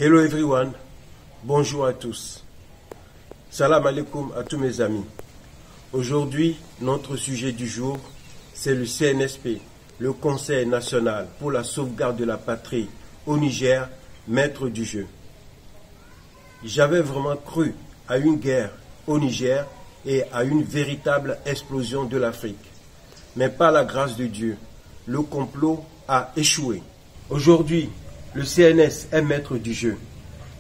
Hello everyone, bonjour à tous. Salam alaikum à tous mes amis. Aujourd'hui, notre sujet du jour, c'est le CNSP, le Conseil national pour la sauvegarde de la patrie au Niger, maître du jeu. J'avais vraiment cru à une guerre au Niger et à une véritable explosion de l'Afrique. Mais par la grâce de Dieu, le complot a échoué. Aujourd'hui, le CNS est maître du jeu.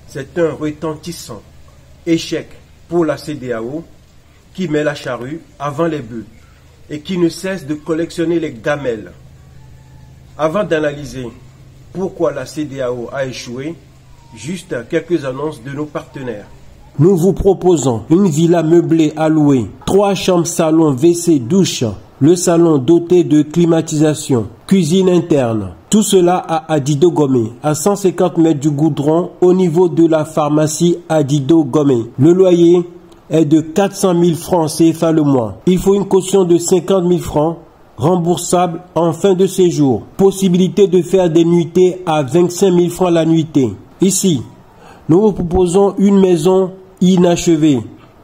C'est un retentissant échec pour la CEDEAO qui met la charrue avant les bœufs et qui ne cesse de collectionner les gamelles. Avant d'analyser pourquoi la CEDEAO a échoué, juste quelques annonces de nos partenaires. Nous vous proposons une villa meublée à louer, 3 chambres, salon, WC, douche, le salon doté de climatisation, cuisine interne. Tout cela à Adido Gomé, à 150 mètres du goudron, au niveau de la pharmacie Adido Gomé. Le loyer est de 400 000 francs CFA le mois. Il faut une caution de 50 000 francs, remboursable en fin de séjour. Possibilité de faire des nuitées à 25 000 francs la nuitée. Ici, nous vous proposons une maison inachevée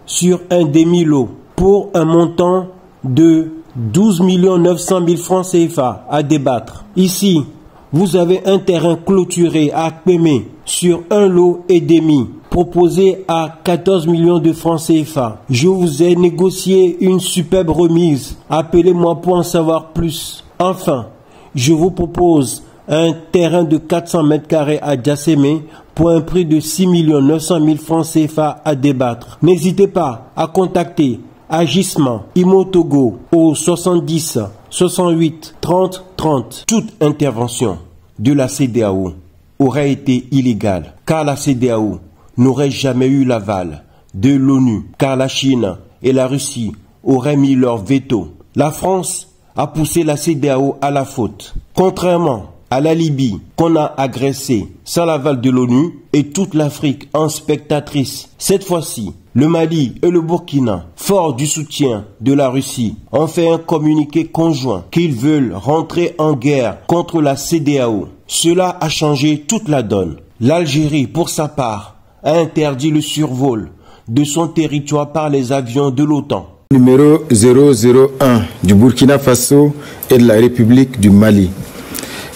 sur un demi-lot pour un montant de 12 900 000 francs CFA à débattre. Ici, vous avez un terrain clôturé à Akpémé sur un lot et demi proposé à 14 millions de francs CFA. Je vous ai négocié une superbe remise. Appelez-moi pour en savoir plus. Enfin, je vous propose un terrain de 400 mètres carrés à Djassémé pour un prix de 6 900 000 francs CFA à débattre. N'hésitez pas à contacter Agissement Imotogo au 70 68 30 30. Toute intervention de la CEDEAO aurait été illégale car la CEDEAO n'aurait jamais eu l'aval de l'ONU car la Chine et la Russie auraient mis leur veto. La France a poussé la CEDEAO à la faute. Contrairement à la Libye qu'on a agressée sans l'aval de l'ONU et toute l'Afrique en spectatrice. Cette fois-ci, le Mali et le Burkina, forts du soutien de la Russie, ont fait un communiqué conjoint qu'ils veulent rentrer en guerre contre la CEDEAO. Cela a changé toute la donne. L'Algérie, pour sa part, a interdit le survol de son territoire par les avions de l'OTAN. Numéro 001 du Burkina Faso et de la République du Mali.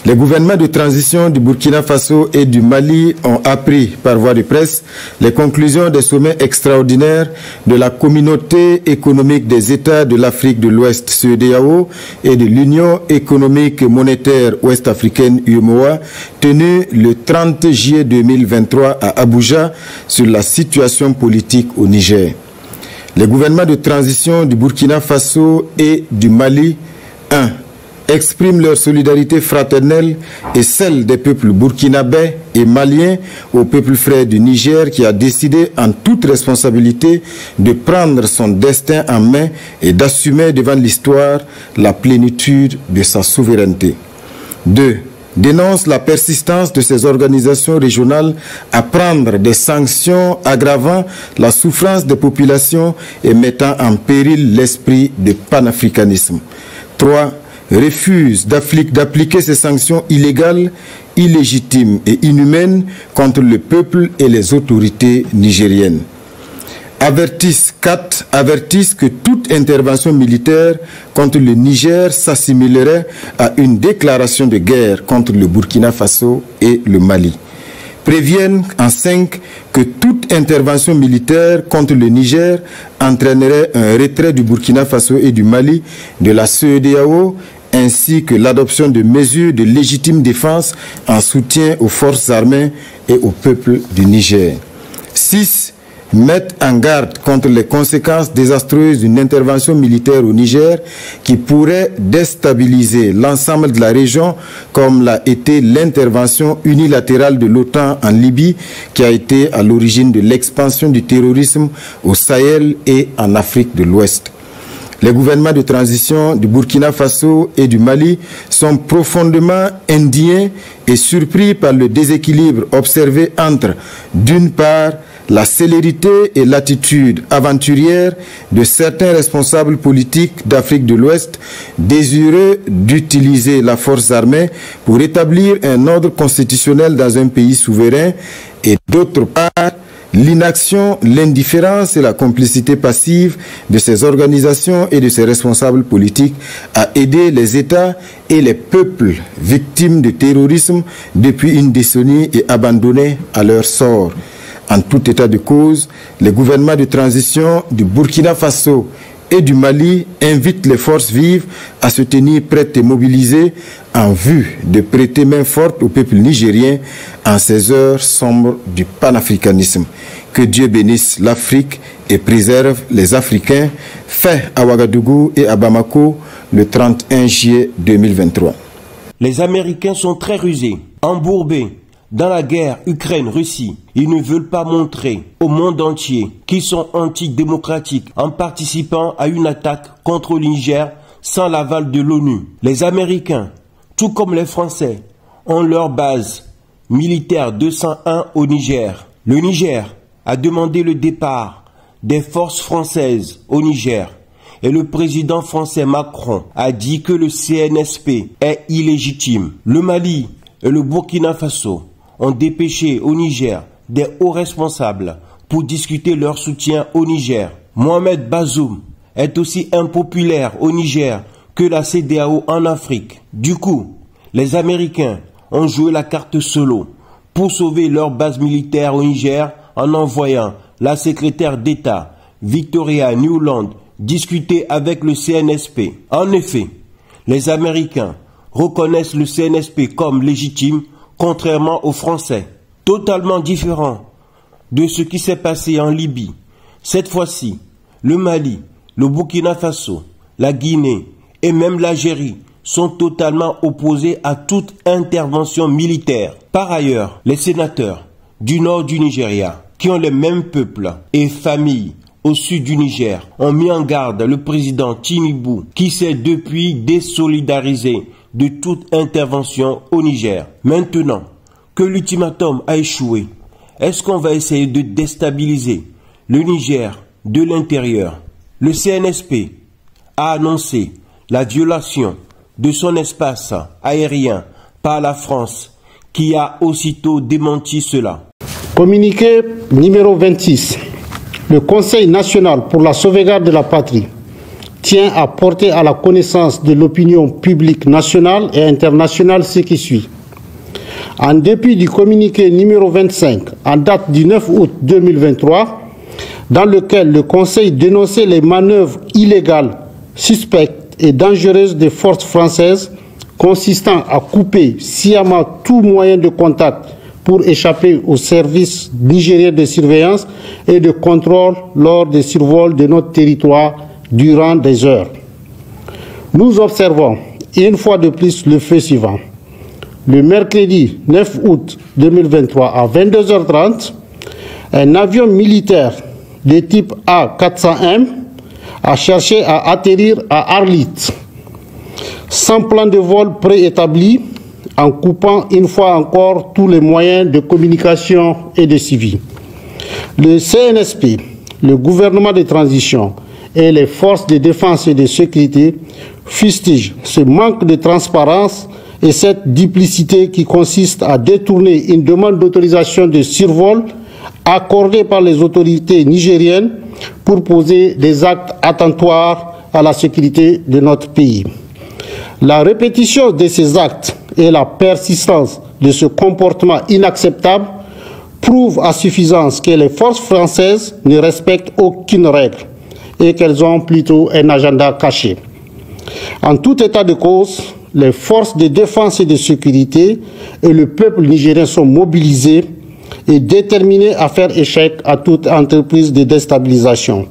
Les gouvernements de transition du Burkina Faso et du Mali ont appris par voie de presse les conclusions des sommets extraordinaires de la Communauté économique des États de l'Afrique de l'Ouest CEDEAO et de l'Union économique et monétaire ouest-africaine UEMOA tenus le 30 juillet 2023 à Abuja sur la situation politique au Niger. Les gouvernements de transition du Burkina Faso et du Mali 1. Expriment leur solidarité fraternelle et celle des peuples burkinabais et maliens au peuple frère du Niger qui a décidé en toute responsabilité de prendre son destin en main et d'assumer devant l'histoire la plénitude de sa souveraineté. 2. Dénonce la persistance de ces organisations régionales à prendre des sanctions aggravant la souffrance des populations et mettant en péril l'esprit de panafricanisme. 3. Refuse d'appliquer ces sanctions illégales, illégitimes et inhumaines contre le peuple et les autorités nigériennes. 4. Avertissent que toute intervention militaire contre le Niger s'assimilerait à une déclaration de guerre contre le Burkina Faso et le Mali. Préviennent en 5 que toute intervention militaire contre le Niger entraînerait un retrait du Burkina Faso et du Mali de la CEDEAO ainsi que l'adoption de mesures de légitime défense en soutien aux forces armées et au peuple du Niger. 6. Mettent en garde contre les conséquences désastreuses d'une intervention militaire au Niger qui pourrait déstabiliser l'ensemble de la région comme l'a été l'intervention unilatérale de l'OTAN en Libye qui a été à l'origine de l'expansion du terrorisme au Sahel et en Afrique de l'Ouest. Les gouvernements de transition du Burkina Faso et du Mali sont profondément indignés et surpris par le déséquilibre observé entre, d'une part, la célérité et l'attitude aventurière de certains responsables politiques d'Afrique de l'Ouest désireux d'utiliser la force armée pour établir un ordre constitutionnel dans un pays souverain et d'autre part, l'inaction, l'indifférence et la complicité passive de ces organisations et de ces responsables politiques à aider les États et les peuples victimes de terrorisme depuis une décennie et abandonnés à leur sort. En tout état de cause, les gouvernements de transition du Burkina Faso et du Mali invitent les forces vives à se tenir prêtes et mobilisées en vue de prêter main forte au peuple nigérien en ces heures sombres du panafricanisme. Que Dieu bénisse l'Afrique et préserve les Africains. Fait à Ouagadougou et à Bamako le 31 juillet 2023. Les Américains sont très rusés, embourbés dans la guerre Ukraine-Russie. Ils ne veulent pas montrer au monde entier qu'ils sont antidémocratiques en participant à une attaque contre le Niger sans l'aval de l'ONU. Les Américains, tout comme les Français, ont leur base militaire 201 au Niger. Le Niger a demandé le départ des forces françaises au Niger et le président français Macron a dit que le CNSP est illégitime. Le Mali et le Burkina Faso ont dépêché au Niger des hauts responsables pour discuter leur soutien au Niger. Mohamed Bazoum est aussi impopulaire au Niger que la CEDEAO en Afrique. Du coup, les Américains ont joué la carte solo pour sauver leur base militaire au Niger en envoyant la secrétaire d'État Victoria Nuland discuter avec le CNSP. En effet, les Américains reconnaissent le CNSP comme légitime, contrairement aux Français. Totalement différent de ce qui s'est passé en Libye. Cette fois-ci, le Mali, le Burkina Faso, la Guinée et même l'Algérie sont totalement opposés à toute intervention militaire. Par ailleurs, les sénateurs du nord du Nigeria, qui ont les mêmes peuples et familles au sud du Niger, ont mis en garde le président Tinubu, qui s'est depuis désolidarisé de toute intervention au Niger. Maintenant que l'ultimatum a échoué, est-ce qu'on va essayer de déstabiliser le Niger de l'intérieur? Le CNSP a annoncé la violation de son espace aérien par la France, qui a aussitôt démenti cela. Communiqué numéro 26. Le Conseil national pour la sauvegarde de la patrie tient à porter à la connaissance de l'opinion publique nationale et internationale ce qui suit. En dépit du communiqué numéro 25 en date du 9 août 2023, dans lequel le Conseil dénonçait les manœuvres illégales, suspectes et dangereuses des forces françaises consistant à couper sciemment tout moyen de contact pour échapper aux services nigériens de surveillance et de contrôle lors des survols de notre territoire durant des heures. Nous observons une fois de plus le fait suivant. Le mercredi 9 août 2023 à 22h30, un avion militaire de type A400M a cherché à atterrir à Arlit, sans plan de vol préétabli, en coupant une fois encore tous les moyens de communication et de suivi. Le CNSP, le gouvernement de transition et les forces de défense et de sécurité fustigent ce manque de transparence et cette duplicité qui consiste à détourner une demande d'autorisation de survol accordée par les autorités nigériennes pour poser des actes attentatoires à la sécurité de notre pays. La répétition de ces actes et la persistance de ce comportement inacceptable prouvent à suffisance que les forces françaises ne respectent aucune règle et qu'elles ont plutôt un agenda caché. En tout état de cause, les forces de défense et de sécurité et le peuple nigérien sont mobilisés et déterminés à faire échec à toute entreprise de déstabilisation.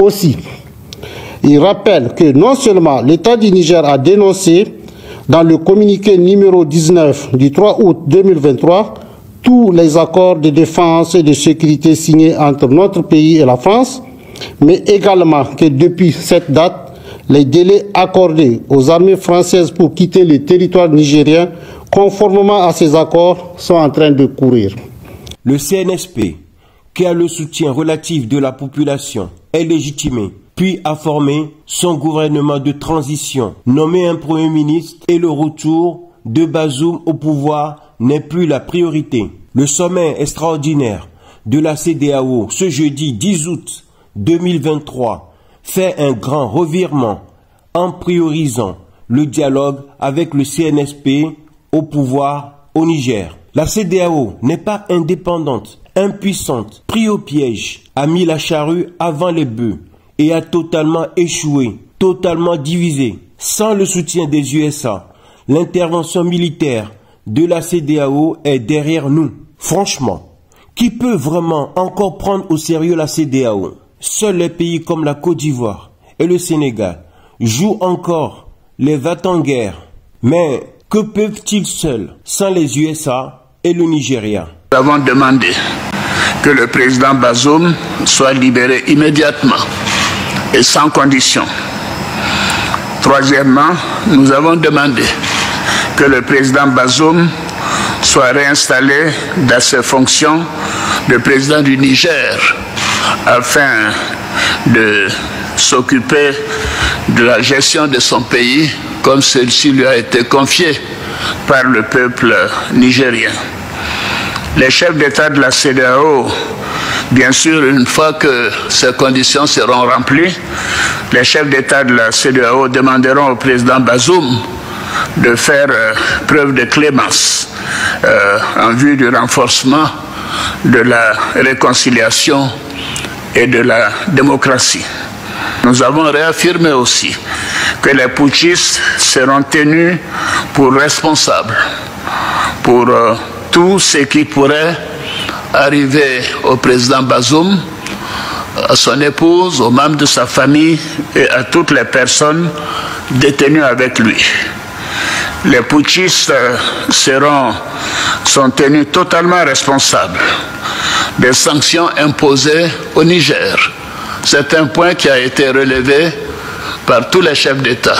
Aussi, il rappelle que non seulement l'État du Niger a dénoncé dans le communiqué numéro 19 du 3 août 2023 tous les accords de défense et de sécurité signés entre notre pays et la France, mais également que depuis cette date, les délais accordés aux armées françaises pour quitter le territoire nigérien, conformément à ces accords, sont en train de courir. Le CNSP qui a le soutien relatif de la population, est légitimé, puis a formé son gouvernement de transition, nommé un Premier ministre et le retour de Bazoum au pouvoir n'est plus la priorité. Le sommet extraordinaire de la CEDEAO ce jeudi 10 août 2023 fait un grand revirement en priorisant le dialogue avec le CNSP au pouvoir au Niger. La CEDEAO n'est pas indépendante, impuissante, pris au piège, a mis la charrue avant les bœufs et a totalement échoué, totalement divisé. Sans le soutien des USA, l'intervention militaire de la CEDEAO est derrière nous. Franchement, qui peut vraiment encore prendre au sérieux la CEDEAO? Seuls les pays comme la Côte d'Ivoire et le Sénégal jouent encore les va-t-en-guerre. Mais que peuvent-ils seuls sans les USA et le Nigeria? Nous avons demandé que le président Bazoum soit libéré immédiatement et sans condition. Troisièmement, nous avons demandé que le président Bazoum soit réinstallé dans ses fonctions de président du Niger afin de s'occuper de la gestion de son pays comme celle-ci lui a été confiée par le peuple nigérien. Les chefs d'État de la CEDEAO, bien sûr, une fois que ces conditions seront remplies, les chefs d'État de la CEDEAO demanderont au président Bazoum de faire preuve de clémence en vue du renforcement de la réconciliation et de la démocratie. Nous avons réaffirmé aussi que les putschistes seront tenus pour responsables pour tout ce qui pourrait arriver au président Bazoum, à son épouse, aux membres de sa famille et à toutes les personnes détenues avec lui. Les putschistes sont tenus totalement responsables des sanctions imposées au Niger. C'est un point qui a été relevé par tous les chefs d'État.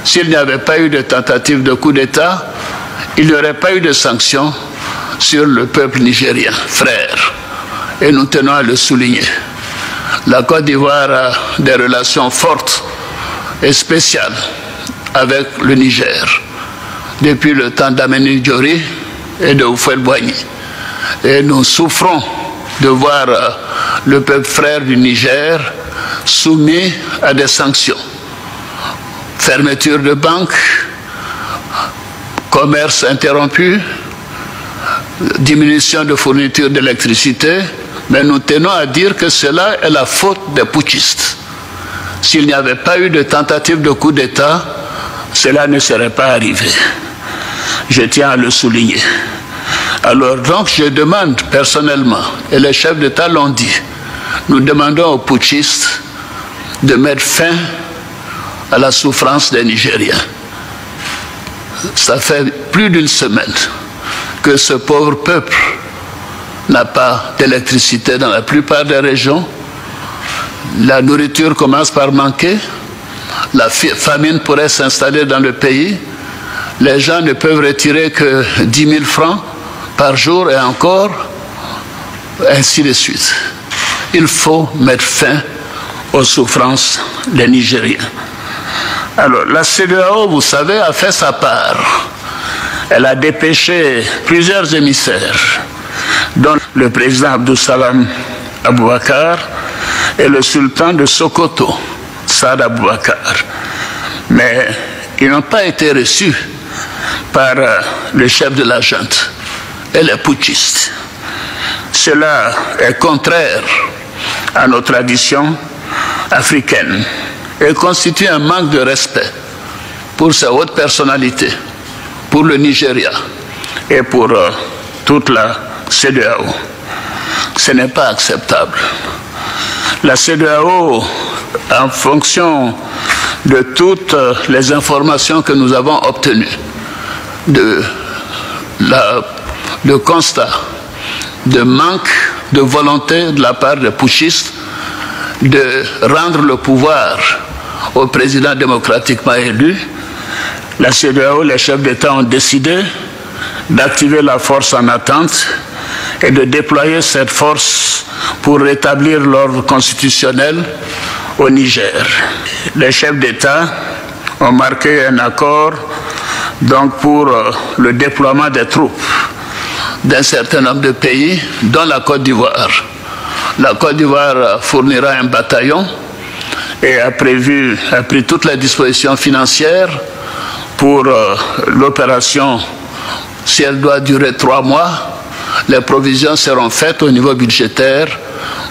S'il n'y avait pas eu de tentative de coup d'État, il n'y aurait pas eu de sanctions sur le peuple nigérien, frère. Et nous tenons à le souligner. La Côte d'Ivoire a des relations fortes et spéciales avec le Niger depuis le temps d'Ameni Diori et de Houphouët-Boigny. Et nous souffrons de voir le peuple frère du Niger soumis à des sanctions. Fermeture de banques, commerce interrompu, diminution de fourniture d'électricité, mais nous tenons à dire que cela est la faute des putschistes. S'il n'y avait pas eu de tentative de coup d'État, cela ne serait pas arrivé. Je tiens à le souligner. Alors donc je demande personnellement, et les chefs d'État l'ont dit, nous demandons aux putschistes de mettre fin à la souffrance des Nigériens. Ça fait plus d'une semaine que ce pauvre peuple n'a pas d'électricité dans la plupart des régions. La nourriture commence par manquer. La famine pourrait s'installer dans le pays. Les gens ne peuvent retirer que 10 000 francs par jour et encore, ainsi de suite. Il faut mettre fin aux souffrances des Nigériens. Alors, la CEDEAO, vous savez, a fait sa part. Elle a dépêché plusieurs émissaires, dont le président Abdou Salam Aboubakar et le sultan de Sokoto, Saad Aboubakar. Mais ils n'ont pas été reçus par le chef de la junte et les putschistes. Cela est contraire à nos traditions africaines et constitue un manque de respect pour ces hautes personnalités, pour le Nigeria et pour toute la CEDEAO. Ce n'est pas acceptable. La CEDEAO, en fonction de toutes les informations que nous avons obtenues, de constat de manque de volonté de la part des putschistes de rendre le pouvoir au président démocratiquement élu, la CEDEAO, les chefs d'État ont décidé d'activer la force en attente et de déployer cette force pour rétablir l'ordre constitutionnel au Niger. Les chefs d'État ont marqué un accord donc pour le déploiement des troupes d'un certain nombre de pays, dont la Côte d'Ivoire. La Côte d'Ivoire fournira un bataillon et a pris toutes les dispositions financières pour l'opération. Si elle doit durer 3 mois, les provisions seront faites au niveau budgétaire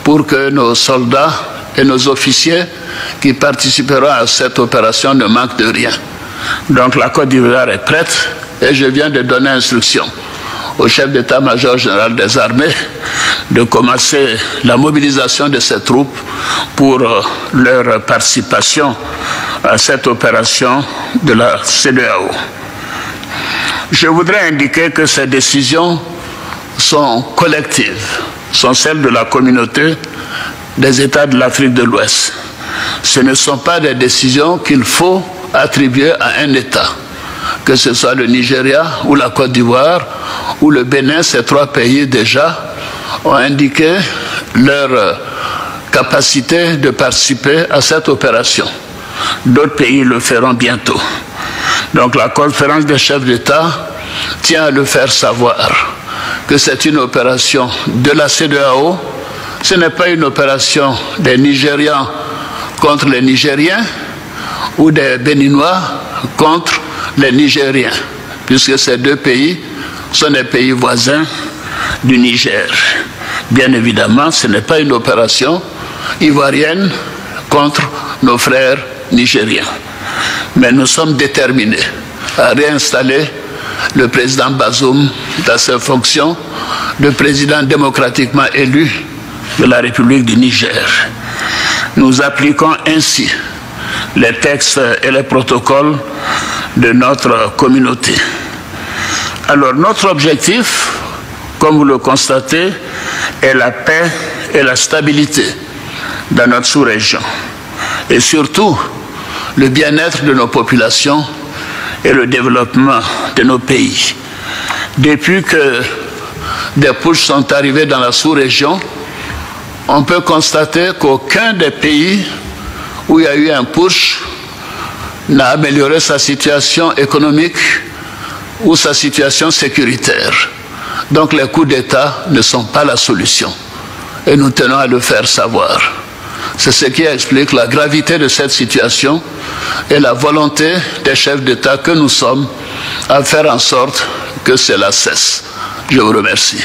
pour que nos soldats et nos officiers qui participeront à cette opération ne manquent de rien. Donc la Côte d'Ivoire est prête et je viens de donner instruction au chef d'état-major général des armées de commencer la mobilisation de ces troupes pour leur participation à cette opération de la CEDEAO. Je voudrais indiquer que ces décisions sont collectives, sont celles de la communauté des États de l'Afrique de l'Ouest. Ce ne sont pas des décisions qu'il faut attribuer à un État, que ce soit le Nigeria ou la Côte d'Ivoire ou le Bénin. Ces 3 pays déjà ont indiqué leur capacité de participer à cette opération. D'autres pays le feront bientôt. Donc la conférence des chefs d'État tient à le faire savoir que c'est une opération de la CEDEAO. Ce n'est pas une opération des Nigérians contre les Nigériens ou des Béninois contre les Nigériens, puisque ces 2 pays sont des pays voisins du Niger. Bien évidemment, ce n'est pas une opération ivoirienne contre nos frères nigériens. Mais nous sommes déterminés à réinstaller le président Bazoum dans ses fonctions de président démocratiquement élu de la République du Niger. Nous appliquons ainsi les textes et les protocoles de notre communauté. Alors notre objectif, comme vous le constatez, est la paix et la stabilité dans notre sous-région. Et surtout, le bien-être de nos populations et le développement de nos pays. Depuis que des putschs sont arrivés dans la sous-région, on peut constater qu'aucun des pays où il y a eu un putsch n'a amélioré sa situation économique ou sa situation sécuritaire. Donc les coups d'État ne sont pas la solution. Et nous tenons à le faire savoir. C'est ce qui explique la gravité de cette situation et la volonté des chefs d'État que nous sommes à faire en sorte que cela cesse. Je vous remercie.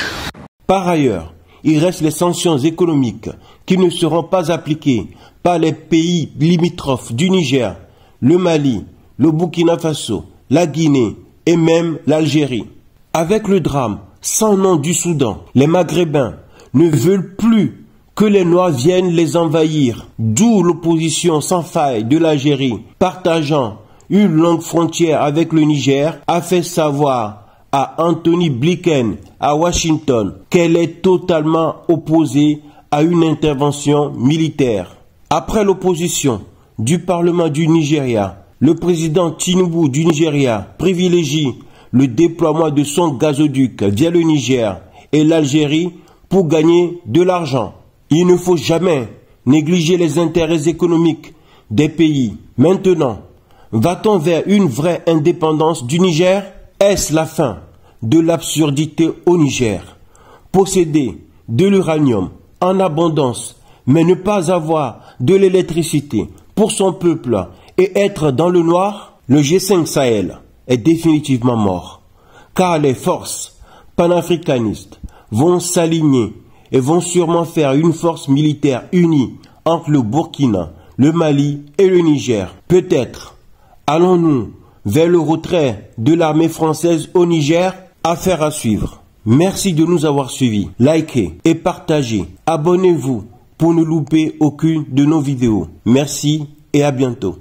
Par ailleurs, il reste les sanctions économiques qui ne seront pas appliquées par les pays limitrophes du Niger, le Mali, le Burkina Faso, la Guinée et même l'Algérie. Avec le drame sans nom du Soudan, les Maghrébins ne veulent plus que les Noirs viennent les envahir, d'où l'opposition sans faille de l'Algérie, partageant une longue frontière avec le Niger, a fait savoir à Anthony Blinken à Washington qu'elle est totalement opposée à une intervention militaire. Après l'opposition du Parlement du Nigeria, le président Tinubu du Nigeria privilégie le déploiement de son gazoduc via le Niger et l'Algérie pour gagner de l'argent. Il ne faut jamais négliger les intérêts économiques des pays. Maintenant, va-t-on vers une vraie indépendance du Niger? Est-ce la fin de l'absurdité au Niger? Posséder de l'uranium en abondance, mais ne pas avoir de l'électricité pour son peuple et être dans le noir? Le G5 Sahel est définitivement mort, car les forces panafricanistes vont s'aligner et vont sûrement faire une force militaire unie entre le Burkina, le Mali et le Niger. Peut-être allons-nous vers le retrait de l'armée française au Niger? Affaire à suivre. Merci de nous avoir suivis. Likez et partagez. Abonnez-vous pour ne louper aucune de nos vidéos. Merci et à bientôt.